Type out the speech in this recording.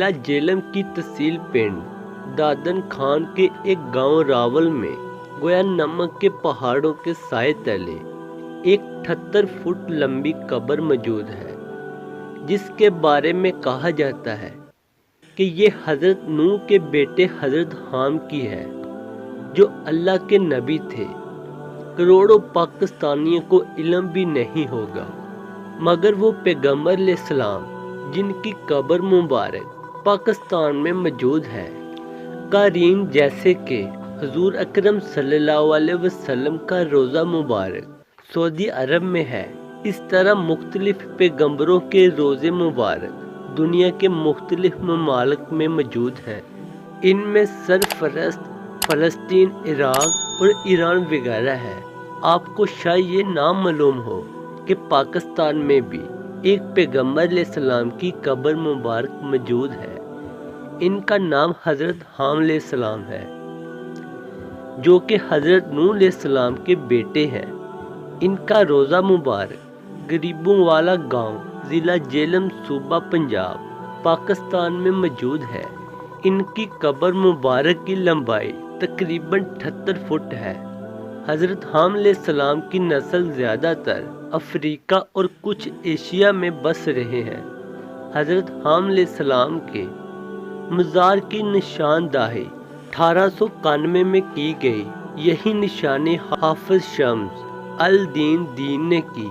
ضلع جیلم کی تحصیل پنڈ دادن خان کے ایک گاؤں راول میں گویا نمک کے پہاڑوں کے سائے تلے ایک 78 فٹ لمبی قبر موجود ہے، جس کے بارے میں کہا جاتا ہے کہ یہ حضرت نوح کے بیٹے حضرت حام کی ہے، جو اللہ کے نبی تھے۔ کروڑوں پاکستانیوں کو علم بھی نہیں ہوگا، مگر وہ پیغمبر علیہ السلام جن کی قبر مبارک پاکستان میں موجود ہے، قارئین جیسے کہ حضور اکرم صلی اللہ علیہ وسلم کا روضہ مبارک سعودی عرب میں ہے، اس طرح مختلف پیغمبروں کے روضے مبارک دنیا کے مختلف ممالک میں موجود ہیں۔ ان میں سرفرست فلسطین، عراق اور ایران وغیرہ ہے۔ آپ کو شاید یہ نہ معلوم ہو کہ پاکستان میں بھی ایک پیغمبر علیہ السلام کی قبر مبارک موجود ہے۔ ان کا نام حضرت حام علیہ السلام ہے، جو کہ حضرت نوح علیہ السلام کے بیٹے ہیں۔ ان کا روضہ مبارک غریبوں والا گاؤں، ضلع جیلم، صوبہ پنجاب، پاکستان میں موجود ہے۔ ان کی قبر مبارک کی لمبائی تقریباً 78 فٹ ہے۔ حضرت حام علیہ السلام کی نسل زیادہ تر افریقہ اور کچھ ایشیا میں بس رہے ہیں۔ حضرت حام علیہ السلام کے مزار کی نشاندہی 1891 میں کی گئی۔ یہی نشانی حافظ شمس الدین دین نے کی۔